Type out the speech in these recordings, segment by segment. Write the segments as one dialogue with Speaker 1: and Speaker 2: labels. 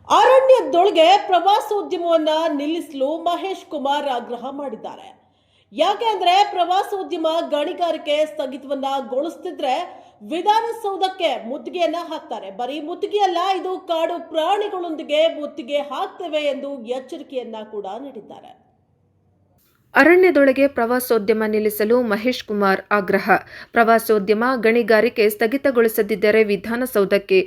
Speaker 1: ಅರಣ್ಯದೊಳಗೆ ಪ್ರವಾಸೋದ್ಯಮವನ್ನ ನಿಲ್ಲಿಸಲು ಮಹೇಶ್ ಕುಮಾರ್ ಆಗ್ರಹ ಮಾಡಿದ್ದಾರೆ. ಯಾಕೆಂದ್ರೆ ಪ್ರವಾಸೋದ್ಯಮ ಗಣಿಗಾರಿಕೆ ಸ್ಥಗಿತವನ್ನ ಗೊಳಿಸುತ್ತಿದ್ರೆ ವಿಧಾನಸೌಧಕ್ಕೆ ಮುತ್ತಿಗೆಯನ್ನ ಹಾಕ್ತಾರೆ. ಬರೀ ಮುತ್ತಿಗೆಯಲ್ಲ, ಇದು ಕಾಡು ಪ್ರಾಣಿಗಳೊಂದಿಗೆ ಮುತ್ತಿಗೆ ಹಾಕ್ತೇವೆ ಎಂದು ಎಚ್ಚರಿಕೆಯನ್ನ ಕೂಡ ನೀಡಿದ್ದಾರೆ.
Speaker 2: ಅರಣ್ಯದೊಳಗೆ ಪ್ರವಾಸೋದ್ಯಮ ನಿಲ್ಲಿಸಲು ಮಹೇಶ್ ಕುಮಾರ್ ಆಗ್ರಹ. ಪ್ರವಾಸೋದ್ಯಮ ಗಣಿಗಾರಿಕೆ ಸ್ಥಗಿತಗೊಳಿಸದಿದ್ದರೆ ವಿಧಾನಸೌಧಕ್ಕೆ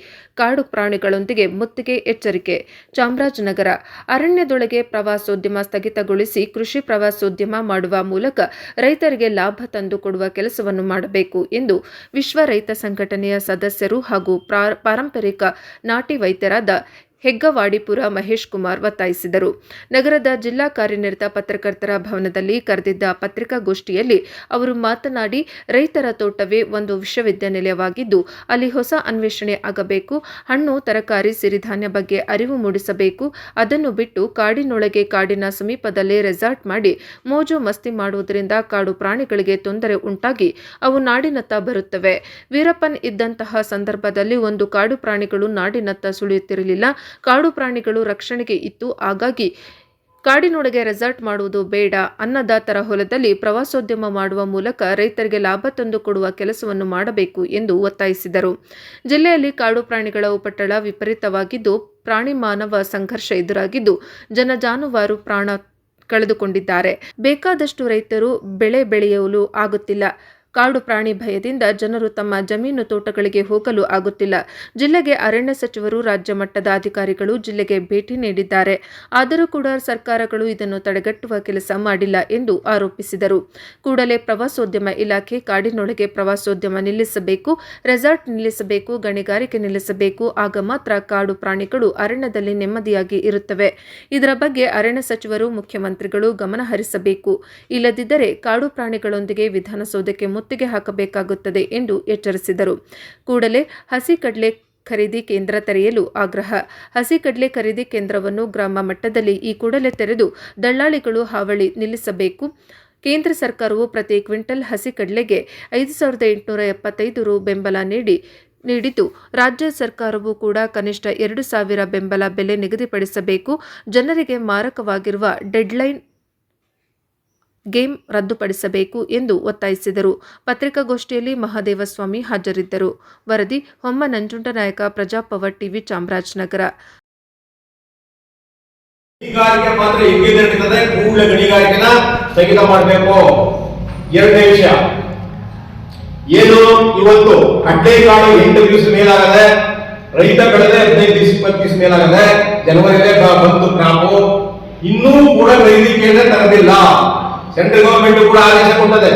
Speaker 2: ಕಾಡು ಪ್ರಾಣಿಗಳೊಂದಿಗೆ ಮುತ್ತಿಗೆ ಎಚ್ಚರಿಕೆ. ಚಾಮರಾಜನಗರ ಅರಣ್ಯದೊಳಗೆ ಪ್ರವಾಸೋದ್ಯಮ ಸ್ಥಗಿತಗೊಳಿಸಿ ಕೃಷಿ ಪ್ರವಾಸೋದ್ಯಮ ಮಾಡುವ ಮೂಲಕ ರೈತರಿಗೆ ಲಾಭ ತಂದುಕೊಡುವ ಕೆಲಸವನ್ನು ಮಾಡಬೇಕು ಎಂದು ವಿಶ್ವ ರೈತ ಸಂಘಟನೆಯ ಸದಸ್ಯರು ಹಾಗೂ ಪಾರಂಪರಿಕ ನಾಟಿ ವೈದ್ಯರಾದ ಹೆಗ್ಗವಾಡಿಪುರ ಮಹೇಶ್ ಕುಮಾರ್ ಒತ್ತಾಯಿಸಿದರು. ನಗರದ ಜಿಲ್ಲಾ ಕಾರ್ಯನಿರತ ಪತ್ರಕರ್ತರ ಭವನದಲ್ಲಿ ಕರೆದಿದ್ದ ಪತ್ರಿಕಾಗೋಷ್ಠಿಯಲ್ಲಿ ಅವರು ಮಾತನಾಡಿ, ರೈತರ ತೋಟವೇ ಒಂದು ವಿಶ್ವವಿದ್ಯಾನಿಲಯವಾಗಿದ್ದು ಅಲ್ಲಿ ಹೊಸ ಅನ್ವೇಷಣೆ ಆಗಬೇಕು. ಹಣ್ಣು, ತರಕಾರಿ, ಸಿರಿಧಾನ್ಯ ಬಗ್ಗೆ ಅರಿವು ಮೂಡಿಸಬೇಕು. ಅದನ್ನು ಬಿಟ್ಟು ಕಾಡಿನೊಳಗೆ ಕಾಡಿನ ಸಮೀಪದಲ್ಲೇ ರೆಸಾರ್ಟ್ ಮಾಡಿ ಮೋಜು ಮಸ್ತಿ ಮಾಡುವುದರಿಂದ ಕಾಡು ಪ್ರಾಣಿಗಳಿಗೆ ತೊಂದರೆ ಉಂಟಾಗಿ ಅವು ನಾಡಿನತ್ತ ಬರುತ್ತವೆ. ವೀರಪ್ಪನ್ ಇದ್ದಂತಹ ಸಂದರ್ಭದಲ್ಲಿ ಒಂದು ಕಾಡು ಪ್ರಾಣಿಗಳು ನಾಡಿನತ್ತ ಸುಳಿಯುತ್ತಿರಲಿಲ್ಲ. ಕಾಡು ಪ್ರಾಣಿಗಳು ರಕ್ಷಣೆಗೆ ಇತ್ತು. ಹಾಗಾಗಿ ಕಾಡಿನೊಳಗೆ ರೆಸಾರ್ಟ್ ಮಾಡುವುದು ಬೇಡ. ಅನ್ನದಾತರ ಹೊಲದಲ್ಲಿ ಪ್ರವಾಸೋದ್ಯಮ ಮಾಡುವ ಮೂಲಕ ರೈತರಿಗೆ ಲಾಭ ತಂದುಕೊಡುವ ಕೆಲಸವನ್ನು ಮಾಡಬೇಕು ಎಂದು ಒತ್ತಾಯಿಸಿದರು. ಜಿಲ್ಲೆಯಲ್ಲಿ ಕಾಡು ಪ್ರಾಣಿಗಳ ಉಪಟಳ ವಿಪರೀತವಾಗಿದ್ದು, ಪ್ರಾಣಿ ಮಾನವ ಸಂಘರ್ಷ ಎದುರಾಗಿದ್ದು, ಜಾನುವಾರು ಪ್ರಾಣ ಕಳೆದುಕೊಂಡಿದ್ದಾರೆ. ಬೇಕಾದಷ್ಟು ರೈತರು ಬೆಳೆ ಬೆಳೆಯಲು ಆಗುತ್ತಿಲ್ಲ. ಕಾಡು ಪ್ರಾಣಿ ಭಯದಿಂದ ಜನರು ತಮ್ಮ ಜಮೀನು ತೋಟಗಳಿಗೆ ಹೋಗಲು ಆಗುತ್ತಿಲ್ಲ. ಜಿಲ್ಲೆಗೆ ಅರಣ್ಯ ಸಚಿವರು, ರಾಜ್ಯ ಮಟ್ಟದ ಅಧಿಕಾರಿಗಳು ಜಿಲ್ಲೆಗೆ ಭೇಟಿ ನೀಡಿದ್ದಾರೆ. ಆದರೂ ಕೂಡ ಸರ್ಕಾರಗಳು ಇದನ್ನು ತಡೆಗಟ್ಟುವ ಕೆಲಸ ಮಾಡಿಲ್ಲ ಎಂದು ಆರೋಪಿಸಿದರು. ಕೂಡಲೇ ಪ್ರವಾಸೋದ್ಯಮ ಇಲಾಖೆ ಕಾಡಿನೊಳಗೆ ಪ್ರವಾಸೋದ್ಯಮ ನಿಲ್ಲಿಸಬೇಕು, ರೆಸಾರ್ಟ್ ನಿಲ್ಲಿಸಬೇಕು, ಗಣಿಗಾರಿಕೆ ನಿಲ್ಲಿಸಬೇಕು. ಆಗ ಮಾತ್ರ ಕಾಡು ಪ್ರಾಣಿಗಳು ಅರಣ್ಯದಲ್ಲಿ ನೆಮ್ಮದಿಯಾಗಿ ಇರುತ್ತವೆ. ಇದರ ಬಗ್ಗೆ ಅರಣ್ಯ ಸಚಿವರು, ಮುಖ್ಯಮಂತ್ರಿಗಳು ಗಮನ ಹರಿಸಬೇಕು. ಇಲ್ಲದಿದ್ದರೆ ಕಾಡು ಪ್ರಾಣಿಗಳೊಂದಿಗೆ ವಿಧಾನಸೌಧಕ್ಕೆ ಮುತ್ತಿಗೆ ಹಾಕಬೇಕಾಗುತ್ತದೆ ಎಂದು ಎಚ್ಚರಿಸಿದರು. ಕೂಡಲೇ ಹಸಿ ಕಡಲೆ ಖರೀದಿ ಕೇಂದ್ರ ತೆರೆಯಲು ಆಗ್ರಹ. ಹಸಿ ಕಡಲೆ ಖರೀದಿ ಕೇಂದ್ರವನ್ನು ಗ್ರಾಮ ಮಟ್ಟದಲ್ಲಿ ಈ ಕೂಡಲೇ ತೆರೆದು ದಳ್ಳಾಳಿಗಳು ಹಾವಳಿ ನಿಲ್ಲಿಸಬೇಕು. ಕೇಂದ್ರ ಸರ್ಕಾರವು ಪ್ರತಿ ಕ್ವಿಂಟಲ್ ಹಸಿ ಕಡಲೆಗೆ 5,875 ರು ಬೆಂಬಲ ನೀಡಿದ್ದು, ರಾಜ್ಯ ಸರ್ಕಾರವು ಕೂಡ ಕನಿಷ್ಠ 2,000 ಬೆಂಬಲ ಬೆಲೆ ನಿಗದಿಪಡಿಸಬೇಕು. ಜನರಿಗೆ ಮಾರಕವಾಗಿರುವ ಡೆಡ್ಲೈನ್ ಗೇಮ್ ರದ್ದುಪಡಿಸಬೇಕು ಎಂದು ಒತ್ತಾಯಿಸಿದರು. ಪತ್ರಿಕಾಗೋಷ್ಠಿಯಲ್ಲಿ ಮಹದೇವಸ್ವಾಮಿ ಹಾಜರಿದ್ದರು. ವರದಿ ಹೊಮ್ಮ ನಂಜುಂಡನಾಯಕ, ಪ್ರಜಾಪವರ್ ಟಿವಿ, ಚಾಮರಾಜನಗರ.
Speaker 3: ಗಣಿಗಾರಿಕೆ ಮಾತ್ರ ಹೆಂಗೆ ನಡೀತದೆ, ಕೂಡಲೇ ಗಣಿಗಾರಿಕೆನ ಸ್ಥಗಿತ ಮಾಡಬೇಕು. ಎರಡನೇ ವಿಷಯ ಏನು, ಇವತ್ತು ಕಡ್ಲೆಕಾಳು 8 ದಿವಸ ಮೇಲಾಗದೆ, ರೈತ ಬೆಳೆದೆ 15 ದಿವಸ 20 ದಿವಸ ಮೇಲಾಗದೆ, ಜನವರಿಲೇ ಬಂತು ಕ್ರಾಪು, ಇನ್ನೂ ಕೂಡ ಖರೀದಿ ಕೇಂದ್ರ ತರದಿಲ್ಲ. ಸೆಂಟ್ರಲ್ ಗವರ್ಮೆಂಟ್ ಕೂಡ ಆದೇಶ ಕೊಟ್ಟದೆ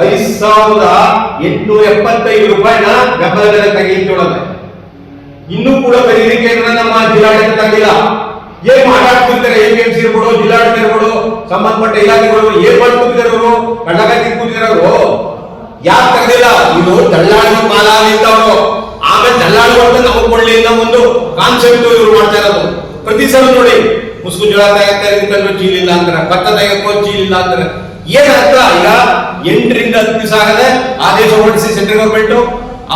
Speaker 3: 5,875 ರೂಪಾಯಿನ ಬೆಂಬಲ ಬೆಲೆ ತೆಗೆಯುತ್ತೊಳಗೆ. ಇನ್ನೂ ಕೂಡ ಖರೀದಿ ಕೇಂದ್ರ ನಮ್ಮ ಜಿಲ್ಲಾಡಳಿತ ತರಲಿಲ್ಲ. ಏನ್ ಮಾತಾಡ್ತಿರ್ತಾರೆ, APMC ಇರ್ಬೋದು, ಜಿಲ್ಲಾಡಳಿತ ಇರ್ಬೋದು, ಸಂಬಂಧಪಟ್ಟ ಇಲಾಖೆಗಳು ಏನ್ ಮಾಡ್ತಿದ್ದಾರೆ, ಅವರು ಕಳ್ಳಕಾಯಿ ಕೂತಿರೋರು ಯಾಕೆ ತರಲಿಲ್ಲ? ಇದು ದಳ್ಳಾಳಿ ಮಾಲಾಗಿದ್ದವರು. ಆಮೇಲೆ ದಳ್ಳಾಳಿಗಳು ನಮಗೆ ಕೊಳ್ಳಿ ಅನ್ನೋ ಒಂದು ಕಾನ್ಸೆಪ್ಟ್ ಇವರು ಮಾಡ್ತಾ ಇರೋದು. ಪ್ರತಿ ಸಲ ನೋಡಿ, ಮುಸ್ಕು ಜೋಳ ತೆಗೆದುಕೊಂಡು ಚೀಲಿಲ್ಲ ಅಂತಾರೆ, ಭತ್ತ ತೆಗೆದುಕೊಂಡು ಚೀಲಿಲ್ಲ ಅಂತಾರೆ. ಏನರ್ಥ? ಈಗ 8ರಿಂದ 10 ದಿವಸ ಆಗದೆ ಆದೇಶ ಹೊರಡಿಸಿ ಸೆಂಟ್ರಲ್ ಗವರ್ಮೆಂಟ್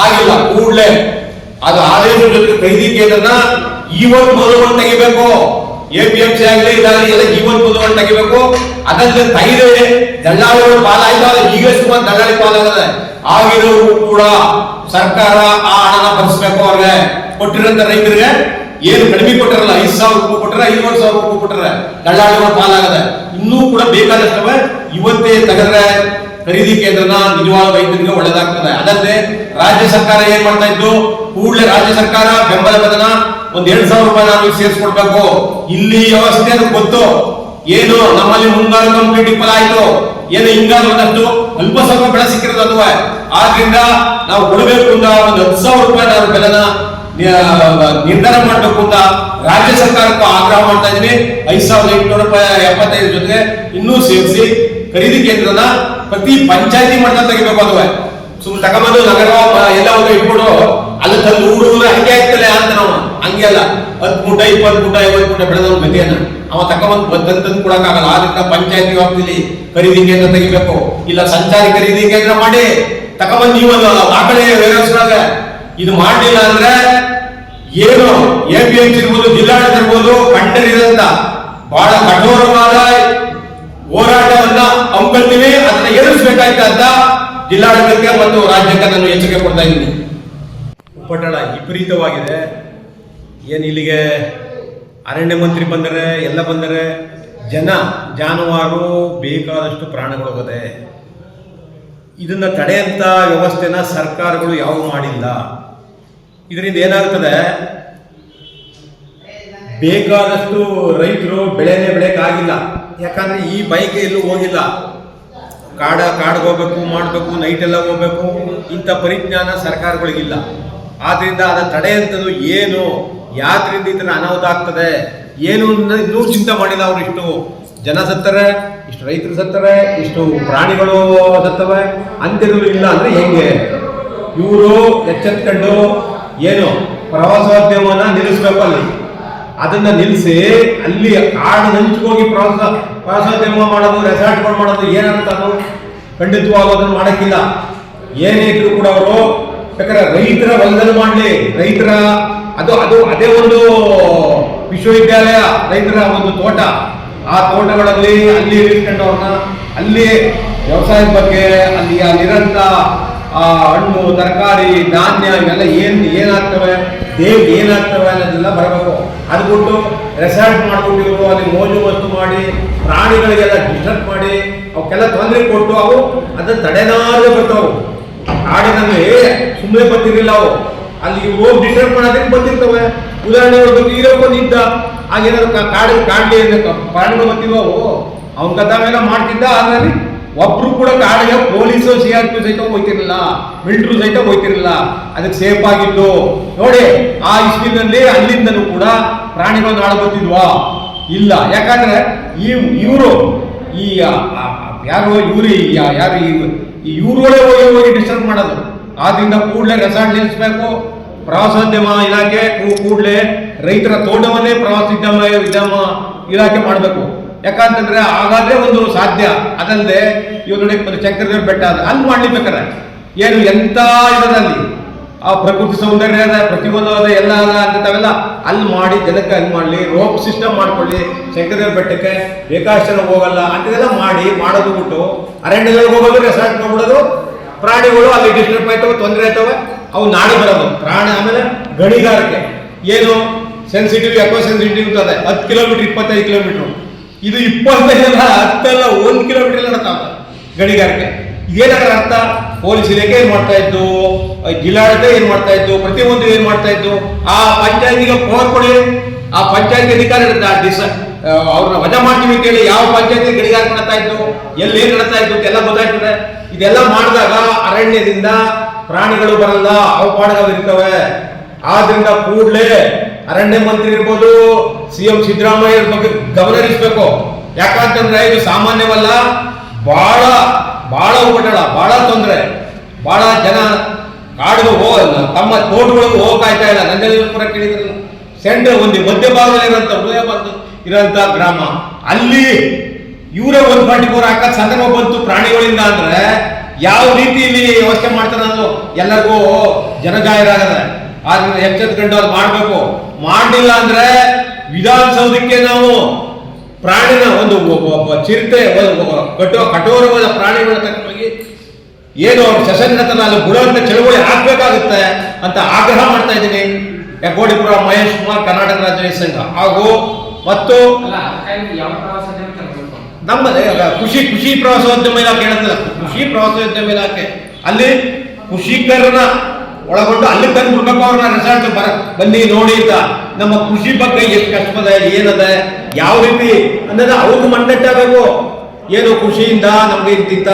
Speaker 3: ಆಗಿಲ್ಲ. ಕೂಡಲೇ ಅದು ಆದೇಶ ಜೊತೆ ಖರೀದಿ ಕೇಂದ್ರನ ಇವತ್ತು ಮೊದಲು ತೆಗಿಬೇಕು. APMC ಆಗಲಿ ಇದಾಗಲಿ ಎಲ್ಲ ಇವತ್ತು ಮೊದಲು ತೆಗಿಬೇಕು. ಅದಲ್ಲದೆ ತೈದೆ ದಳ್ಳಾಳಿಗಳು ಪಾಲಾಯ್ತಾರೆ. ಈಗ ಸುಮಾರು ದಳ್ಳಾಳಿ ಪಾಲಾಗದೆ ಆಗಿರೋರು ಕೂಡ ಸರ್ಕಾರ ಆ ಹಣನ ಭರಿಸಬೇಕು. ಅವ್ರಿಗೆ ಕೊಟ್ಟಿರೋಂಥ ರೈತರಿಗೆ ಏನು ಕಡಿಮೆ ಕೊಟ್ಟಿರಲ್ಲ, 5,000 ರೂಪಾಯಿ ಕೊಟ್ಟರೆ 5,000 ರೂಪಾಯಿ ಕೊಟ್ಟರೆ ದಳ್ಳಾಳಿಗಳ ಪಾಲಾಗದೆ. ಇನ್ನೂ ಕೂಡ ಬೇಕಾದಷ್ಟವೆ ಇವತ್ತೇ ತೆಗೆದ್ರೆ ಖರೀದಿ ಕೇಂದ್ರನ ನಿಜವಾದ ರೈತರಿಗೆ ಒಳ್ಳೆದಾಗ್ತದೆ. ಅದಲ್ಲದೆ ರಾಜ್ಯ ಸರ್ಕಾರ ಏನ್ ಮಾಡ್ತಾ ಇದ್ದು, ಕೂಡಲೇ ರಾಜ್ಯ ಸರ್ಕಾರ ಬೆಂಬಲ ಬೆಲೆನ 2,000 ರೂಪಾಯಿ ನಾವು ಸೇರಿಸ್ಕೊಡ್ಬೇಕು. ಇಲ್ಲಿ ವ್ಯವಸ್ಥೆ ಗೊತ್ತು. ಏನು ನಮ್ಮಲ್ಲಿ ಮುಂಗಾರು ಕಂಪ್ಲೀಟ್ ಫಲ ಆಯ್ತು, ಏನು ಹಿಂಗಾರು ಒಂದಷ್ಟು ಅಲ್ಪ ಸ್ವಲ್ಪ ಬೆಳೆ ಸಿಕ್ಕಿರೋದು ಅದುವೆ. ಆದ್ರಿಂದ ನಾವು ಕೊಡಬೇಕು ಅಂತ 10,000 ರೂಪಾಯಿ ನಾವು ಬೆಲೆನ ನಿರ್ಧಾರ ಮಾಡಬೇಕು ಅಂತ ರಾಜ್ಯ ಸರ್ಕಾರಕ್ಕೂ ಆಗ್ರಹ ಮಾಡ್ತಾ ಇದೀವಿ. 5,875 ಜೊತೆಗೆ ಇನ್ನೂ ಸೇರಿಸಿ ಖರೀದಿ ಕೇಂದ್ರನ ಪ್ರತಿ ಪಂಚಾಯತಿ ಮಟ್ಟದಲ್ಲಿ ತೆಗಿಬೇಕು. ಅದುವೆ ಸುಮ್ಮನೆ ತಗೊಂಬಂದು ನಗರ ಎಲ್ಲ ಒಂದು ಇಟ್ಬಿಡು ಅಲ್ಲಿ ತಂದು ಹುಡುಗರು ಹಂಗೆ ಆಗ್ತಲ್ಲ ಅಂತ ನಾವು ಹಂಗೆ ಅಲ್ಲ. 10 ಮೂಟೆ 20 ಮೂಟೆ 50 ಮೂಟೆ ಬೆಳೆದವನು ಗತಿಯನ್ನ ಅವ ತಗೊಂಬಂದು ತಂದು ಕೊಡಕ್ಕಾಗಲ್ಲ. ಆದ್ರಿಂದ ಪಂಚಾಯತಿ ವ್ಯಾಪ್ತಿಲಿ ಖರೀದಿ ಕೇಂದ್ರ ತೆಗಿಬೇಕು. ಇಲ್ಲ ಸಂಚಾರಿ ಖರೀದಿ ಕೇಂದ್ರ ಮಾಡಿ ತಗೊಂಬಂದು ನೀವು ಆ ಕಡೆ ವೇರಸ್ನಾಗ ಇದು ಮಾಡಲಿಲ್ಲ ಅಂದ್ರೆ ಏನು APMC ಇರ್ಬೋದು, ಜಿಲ್ಲಾಡಳಿತ ಇರ್ಬೋದು, ಕಂಡರಿದಂತ ಬಹಳ ಕಠೋರವಾದ ಹೋರಾಟವನ್ನ ಹಮ್ಮಿಕೊಳ್ತೀವಿ. ಅದನ್ನ ಎದುರಿಸಬೇಕಾಯ್ತಂತ ಜಿಲ್ಲಾಡಳಿತಕ್ಕೆ ಮತ್ತು ರಾಜ್ಯಕ್ಕೆ ನಾನು ಎಚ್ಚರಿಕೆ ಕೊಡ್ತಾ ಇದ್ದೀನಿ.
Speaker 4: ಉಪಟಳ ವಿಪರೀತವಾಗಿದೆ. ಏನು ಇಲ್ಲಿಗೆ ಅರಣ್ಯ ಮಂತ್ರಿ ಬಂದರೆ, ಎಲ್ಲ ಬಂದರೆ ಜಾನುವಾರು ಬೇಕಾದಷ್ಟು ಪ್ರಾಣಗಳೋಗದೆ. ಇದನ್ನ ತಡೆಯಂತ ವ್ಯವಸ್ಥೆನ ಸರ್ಕಾರಗಳು ಯಾವ ಮಾಡಿಲ್ಲ. ಇದರಿಂದ ಏನಾಗ್ತದೆ, ಬೇಕಾದಷ್ಟು ರೈತರು ಬೆಳೆನೇ ಬೆಳೆಯಕ್ಕಾಗಿಲ್ಲ. ಯಾಕಂದ್ರೆ ಈ ಬೈಕೆ ಎಲ್ಲೂ ಹೋಗಿಲ್ಲ. ಕಾಡಿಗೆ ಹೋಗ್ಬೇಕು, ಮಾಡಬೇಕು, ನೈಟೆಲ್ಲ ಹೋಗ್ಬೇಕು, ಇಂಥ ಪರಿಜ್ಞಾನ ಸರ್ಕಾರಗಳಿಗಿಲ್ಲ. ಆದ್ರಿಂದ ಅದನ್ನು ತಡೆಯಂಥದ್ದು ಏನು, ಯಾದ್ರಿಂದ ಈ ಥರ ಅನಾಹುತ ಆಗ್ತದೆ ಏನು ಇನ್ನೂ ಚಿಂತೆ ಮಾಡಿಲ್ಲ. ಅವರು ಇಷ್ಟು ಜನ ಸತ್ತರೆ, ಇಷ್ಟು ರೈತರು ಸತ್ತರೆ, ಇಷ್ಟು ಪ್ರಾಣಿಗಳು ಸತ್ತವೆ ಅಂತಿರಲು ಇಲ್ಲ ಅಂದ್ರೆ ಹೆಂಗೆ? ಇವರು ಎಚ್ಚೆತ್ಕೊಂಡು ಏನು ಪ್ರವಾಸೋದ್ಯಮನ ನಿಲ್ಲಿಸ್ಬೇಕು. ಅಲ್ಲಿ ಅದನ್ನ ನಿಲ್ಲಿಸಿ ಅಲ್ಲಿ ಕಾಡು ಹಂಚ್ಕೋಗಿ ಪ್ರವಾಸೋದ್ಯಮ ಮಾಡೋದು, ರೆಸಾರ್ಟ್ಗಳು ಮಾಡೋದು ಏನಂತಾನು ಖಂಡಿತವಾಗೂ ಅದನ್ನು ಮಾಡೋಕ್ಕಿಲ್ಲ. ಏನೇ ಇದ್ರು ಕೂಡ ಅವರು ಬೇಕಾದ್ರೆ ರೈತರ ಹೊಲದಲ್ಲಿ ಮಾಡಲಿ, ರೈತರ ಅದೇ ಒಂದು ವಿಶ್ವವಿದ್ಯಾಲಯ, ರೈತರ ಒಂದು ತೋಟ, ಆ ತೋಟಗಳಲ್ಲಿ ಅಲ್ಲಿ ಇರಿಸ್ಕೊಂಡು ಅವ್ರನ್ನ ಅಲ್ಲಿ ವ್ಯವಸಾಯದ ಬಗ್ಗೆ, ಅಲ್ಲಿರಂತ ಹಣ್ಣು, ತರಕಾರಿ, ಧಾನ್ಯ ಇವೆಲ್ಲ ಏನಾಗ್ತವೆ, ದೇವ್ರಿಗೆ ಏನಾಗ್ತವೆ ಅನ್ನೋದೆಲ್ಲ ಬರಬೇಕು. ಅದು ಬಿಟ್ಟು ರೆಸಾರ್ಟ್ ಮಾಡ್ಬಿಟ್ಟು ಇವರು ಅಲ್ಲಿ ಮೋಜು ಮಸ್ತು ಮಾಡಿ ಪ್ರಾಣಿಗಳಿಗೆಲ್ಲ ಡಿಸ್ಟರ್ಬ್ ಮಾಡಿ ಅವಕ್ಕೆಲ್ಲ ತೊಂದರೆ ಕೊಟ್ಟು ಅವು ಅದನ್ನು ತಡೆನಾರೇ ಬರ್ತಾವು. ಕಾಡಿನಲ್ಲಿ ಸುಮ್ಮನೆ ಬರ್ತಿರ್ಲಿಲ್ಲ ಅವು, ಅಲ್ಲಿ ಹೋಗಿ ಡಿಸ್ಟರ್ಬ್ ಮಾಡೋದಕ್ಕೆ ಬಂದಿರ್ತವೆ. ಉದಾಹರಣೆ ಹೇಳ್ಬೇಕು, ಇರೋಕೊಂಡು ಇದ್ದ ಹಾಗೇನಾದ್ರು ಕಾಡಲಿ ಪ್ರಾಣಿಗಳು ಬರ್ತಿದ್ವು, ಅವನ ಕಥಾವೆಲ್ಲ ಮಾಡ್ತಿದ್ದ. ಅದರಲ್ಲಿ ಒಬ್ರು ಕೂಡ ಕಾಡಿಗೆ ಪೊಲೀಸು, CRP ಸಹಿತ ಹೋಯ್ತಿರ್ಲಿಲ್ಲ, ಮಿಲಿಟರಿ ಸಹಿತ ಹೋಯ್ತಿರ್ಲಿಲ್ಲ. ಅದಕ್ಕೆ ಸೇಫ್ ಆಗಿತ್ತು ನೋಡಿ. ಆ ಇಸ್ವಿನಲ್ಲಿ ಅಲ್ಲಿಂದಲೂ ಕೂಡ ಪ್ರಾಣಿಗಳು ನಾಳೆ ಬರ್ತಿದ್ವಾ? ಇಲ್ಲ. ಯಾಕಂದ್ರೆ ಇವರು ಇವ್ರುಗಳೇ ಹೋಗಿ ಡಿಸ್ಟರ್ಬ್ ಮಾಡೋದು. ಆದ್ರಿಂದ ಕೂಡಲೇ ರೆಸಾರ್ಟ್ ನಿಲ್ಲಿಸಬೇಕು. ಪ್ರವಾಸೋದ್ಯಮ ಇಲಾಖೆ ಕೂಡಲೇ ರೈತರ ತೋಟವನ್ನೇ ಪ್ರವಾಸೋದ್ಯಮ ಇಲಾಖೆ ಮಾಡಬೇಕು. ಯಾಕಂತಂದ್ರೆ ಹಾಗಾದ್ರೆ ಒಂದು ಸಾಧ್ಯ. ಅದಲ್ಲದೆ ಇವ್ರು ನೋಡಿ ಚಕ್ರದೇವ್ರ ಬೆಟ್ಟ ಅಲ್ಲಿ ಮಾಡ್ಲಿಬೇಕಾರೆ ಏನು ಎಂತ ಇರೋದಲ್ಲಿ ಆ ಪ್ರಕೃತಿ ಸೌಂದರ್ಯ ಅದ, ಪ್ರತಿಯೊಂದು ಅದ, ಎಲ್ಲ ಅದ ಅಂತಾವೆಲ್ಲ ಅಲ್ಲಿ ಮಾಡಿ ಜನಕ್ಕೆ ಅಲ್ಲಿ ಮಾಡಲಿ, ರೋಪ್ ಸಿಸ್ಟಮ್ ಮಾಡ್ಕೊಳ್ಳಿ. ಶಂಕರದೇವ್ರ ಬೆಟ್ಟಕ್ಕೆ ಬೇಕಾದಷ್ಟು ಜನ ಹೋಗಲ್ಲ ಅಂತೆಲ್ಲ ಮಾಡೋದು ಬಿಟ್ಟು ಅರಣ್ಯಗಳಿಗೆ ಹೋಗೋದು, ರೆಸಾರ್ಟ್ ಮಾಡ್ಬಿಡೋದು. ಪ್ರಾಣಿಗಳು ಅಲ್ಲಿ ಡಿಸ್ಟರ್ಬ್ ಆಯ್ತವೆ, ತೊಂದರೆ ಆಯ್ತವೆ, ಅವು ನಾಳೆ ಬರೋದು ಪ್ರಾಣಿ. ಆಮೇಲೆ ಗಣಿಗಾರಿಕೆ ಏನು ಸೆನ್ಸಿಟಿವ್, ಎಕೋ ಸೆನ್ಸಿಟಿವ್ ಇರ್ತದೆ. 10 ಕಿಲೋಮೀಟರ್ 25 ಕಿಲೋಮೀಟರ್, ಇದು 25 10 1 ಕಿಲೋಮೀಟರ್ ನಡ್ತಾವ ಗಣಿಗಾರಿಕೆ. ಏನಾದ್ರ ಅರ್ಥ? ಪೊಲೀಸ್ ಇಲಾಖೆ ಏನ್ ಮಾಡ್ತಾ ಇದ್ದು, ಜಿಲ್ಲಾಡಳಿತ ಏನ್ ಮಾಡ್ತಾ ಇದ್ದು, ಪ್ರತಿಯೊಂದು ಏನ್ ಮಾಡ್ತಾ ಇದ್ದು. ಆ ಪಂಚಾಯತಿಗೆ ಪವರ್ ಕೊಡಿ, ಆ ಪಂಚಾಯತಿ ಅಧಿಕಾರಿ ಅವ್ರನ್ನ ವಜಾ ಮಾಡ್ತೀವಿ ಕೇಳಿ ಯಾವ ಪಂಚಾಯತಿ ಗಣಿಗಾರಿಕೆ ನಡ್ತಾ ಇದ್ದು, ಎಲ್ಲಿ ನಡ್ತಾ ಇದ್ದು ಎಲ್ಲ ಗೊತ್ತಾಗ್ತದೆ. ಇದೆಲ್ಲ ಮಾಡಿದಾಗ ಅರಣ್ಯದಿಂದ ಪ್ರಾಣಿಗಳು ಬರಲ್ಲ, ಅವು ಪಾಡಗಳು ಇರ್ತವೆ. ಆದ್ರಿಂದ ಕೂಡಲೇ ಅರಣ್ಯ ಮಂತ್ರಿ ಇರ್ಬೋದು, CM ಸಿದ್ದರಾಮಯ್ಯ ಬಗ್ಗೆ ಗಮನ ಹರಿಸಬೇಕು. ಯಾಕಂತಂದ್ರೆ ಇದು ಸಾಮಾನ್ಯವಲ್ಲ. ಬಹಳ ಉಪಟಳ, ಬಹಳ ತೊಂದರೆ. ಬಹಳ ಜನ ಕಾಡಿಗೆ ತಮ್ಮ ತೋಟಗಳಿಗೆ ಹೋಗಾಯ್ತಾ ಇಲ್ಲ. ನಂಜನಗೂಡ ಕೇಳಿದ್ರಲ್ಲ, ಸೆಂಟರ್ ಒಂದು ಮಧ್ಯಭಾಗದಲ್ಲಿ ಇರೋಂಥ ಗ್ರಾಮ, ಅಲ್ಲಿ ಇವರೇ 144 ಹಾಕ ಸಂದರ್ಭ ಬಂತು ಪ್ರಾಣಿಗಳಿಂದ. ಅಂದ್ರೆ ಯಾವ ರೀತಿಯಲ್ಲಿ ವ್ಯವಸ್ಥೆ ಮಾಡ್ತಾರೆ ಅನ್ನೋದು ಎಲ್ಲರಿಗೂ ಜನಜಾಹೀರಾಗದೆ. ಆದ್ರಿಂದ ಎಚ್ಚೆತ್ಕೊಂಡು ಅದು ಮಾಡಬೇಕು. ಮಾಡಲಿಲ್ಲ ಅಂದ್ರೆ ವಿಧಾನಸೌಧಕ್ಕೆ ನಾವು ಪ್ರಾಣಿನ ಒಂದು ಚಿರತೆ ಕಠೋರವಾದ ಪ್ರಾಣಿಗಳನ್ನ ತಗೊಂಡೋಗಿ ಏನು ಅವ್ರ ಸೆಷನ್ ಅಲ್ಲಿ ಗುಣವಂತ ಚಳವಳಿ ಹಾಕ್ಬೇಕಾಗುತ್ತೆ ಅಂತ ಆಗ್ರಹ ಮಾಡ್ತಾ ಇದ್ದೀನಿ. ಯಗೋಡಿಪುರ ಮಹೇಶ್ ಕುಮಾರ್, ಕರ್ನಾಟಕ ರಾಜ್ಯ ಸಂಘ ಹಾಗೂ ಮತ್ತು ನಮ್ಮದೇ ಕೃಷಿ ಪ್ರವಾಸೋದ್ಯಮ ಇಲಾಖೆ ಹೇಳುತ್ತಲ್ಲ, ಕೃಷಿ ಪ್ರವಾಸೋದ್ಯಮ ಇಲಾಖೆ ಅಲ್ಲಿ ಕೃಷಿಕರನ್ನ ಒಳಗೊಂಡು ಅಲ್ಲಿ ತಂದು ಬಿಡ್ಬೇಕು ಅವ್ರನ್ನ. ರೆಸಾರ್ಟ್ ಬನ್ನಿ ನೋಡಿ ಅಂತ ನಮ್ಮ ಕೃಷಿ ಬಗ್ಗೆ ಎಷ್ಟು ಕಷ್ಟದ, ಏನದ, ಯಾವ ರೀತಿ ಅನ್ನೋದು ಅವ್ರಿಗೂ ಮಣ್ಣೆಟ್ಟಾಗಬೇಕು. ಏನು ಕೃಷಿಯಿಂದ ನಮ್ಗೆ ಇಂತಿಂತ